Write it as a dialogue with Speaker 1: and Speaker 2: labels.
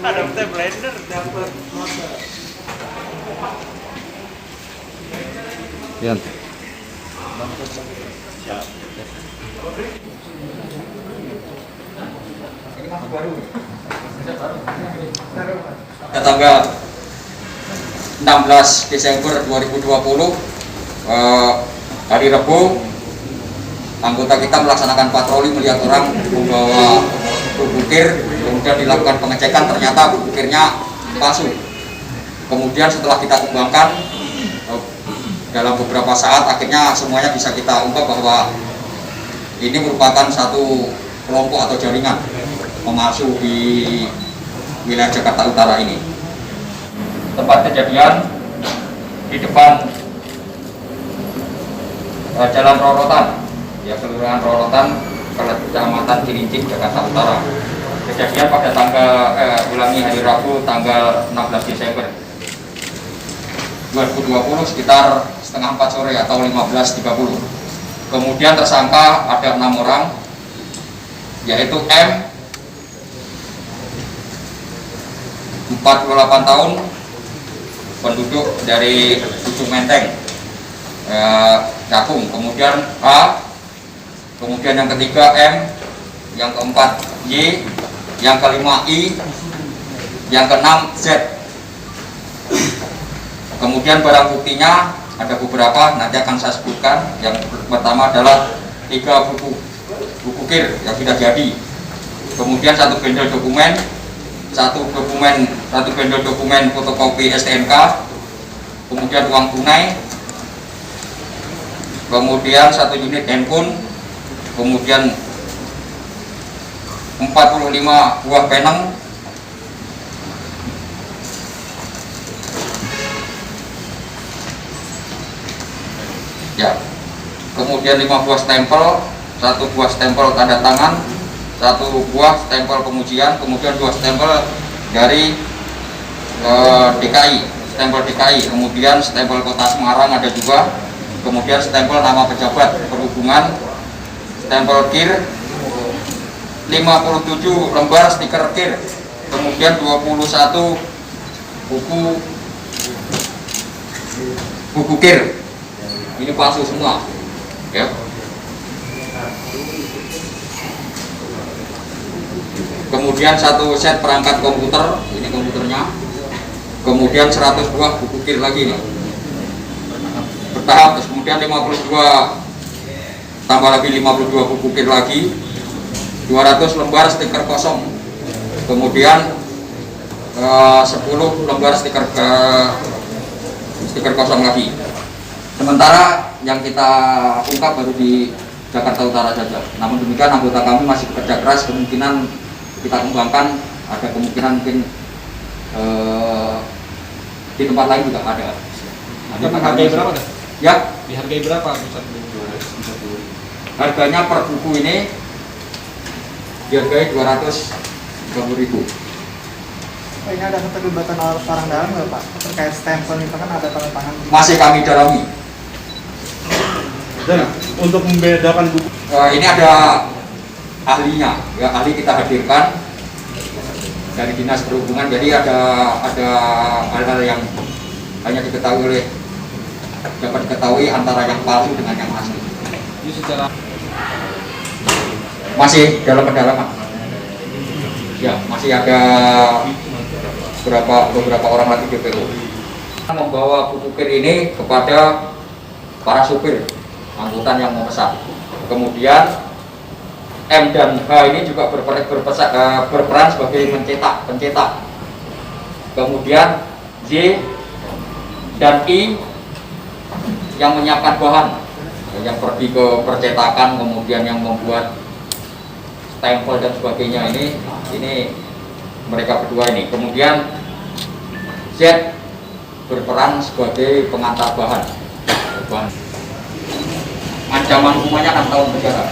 Speaker 1: Ada blender dapat motor.
Speaker 2: Yan.
Speaker 3: Tanggal 16 Desember 2020 hari Rabu, anggota kita melaksanakan patroli melihat orang membawa bukir, kemudian dilakukan pengecekan, ternyata bukirnya palsu. Kemudian setelah kita kembangkan dalam beberapa saat, akhirnya semuanya bisa kita ungkap bahwa ini merupakan satu kelompok atau jaringan pemalsu di wilayah Jakarta Utara ini. Tempat kejadian di depan Jalan Rorotan, ya, Kelurahan Rorotan, Kecamatan Cilincing, Jakarta Utara. Kejadian pada hari Rabu tanggal 16 Desember 2020 sekitar setengah 4 sore atau 15.30. Kemudian tersangka ada 6 orang, yaitu M, 48 tahun, penduduk dari Ujung Menteng, Cakung. Kemudian H, kemudian yang ketiga M, yang keempat Y, yang kelima I, yang keenam Z. Kemudian barang buktinya ada beberapa, nanti akan saya sebutkan. Yang pertama adalah 3 buku kir yang sudah jadi, kemudian 1 bendel dokumen, satu bendel dokumen fotokopi STNK, kemudian uang tunai, kemudian 1 unit handphone, kemudian 45 buah peneng, ya, kemudian 5 buah stempel, 1 buah stempel tanda tangan, 1 buah stempel pengujian, kemudian 2 stempel dari DKI, stempel DKI, kemudian stempel Kota Semarang ada juga, kemudian stempel nama pejabat perhubungan, stempel KIR, 57 lembar stiker KIR, kemudian 21 buku KIR. Ini palsu semua, ya. Kemudian 1 set perangkat komputer, ini komputernya. Kemudian 100 buah buku KIR lagi nih, bertahap. Terus kemudian 52 tambah lagi 52 buku KIR lagi, 200 lembar stiker kosong, kemudian 10 lembar stiker kosong lagi. Sementara yang kita ungkap baru di Jakarta Utara saja. Namun demikian anggota kami masih bekerja keras, kemungkinan kita kembangkan, ada kemungkinan mungkin di tempat lain juga ada.
Speaker 1: Hargai berapa dah?
Speaker 3: Ya.
Speaker 1: Dihargai berapa?
Speaker 3: Harganya per buku ini dihargai 250.000.
Speaker 4: Ini ada keterlibatan orang dalam nggak Pak? Terkait stempel itu kan ada tanda tangan.
Speaker 3: Masih kami dalami.
Speaker 1: Dan untuk membedakan buku,
Speaker 3: Ini ada ahlinya, ya, ahli kita hadirkan dari Dinas Perhubungan. Jadi ada hal-hal yang hanya dapat diketahui antara yang palsu dengan yang asli.
Speaker 1: ini secara
Speaker 3: Masih dalam pendalaman. Ya, masih ada beberapa orang lagi DPO. Membawa buku KIR ini kepada para supir angkutan yang memesan. Kemudian M dan H ini juga berperan sebagai pencetak. Kemudian Y dan I yang menyiapkan bahan, yang pergi ke percetakan, kemudian yang membuat stempel dan sebagainya. Ini mereka berdua ini. Kemudian Z berperan sebagai pengantar bahan. Ancaman hukumannya 6 tahun penjara.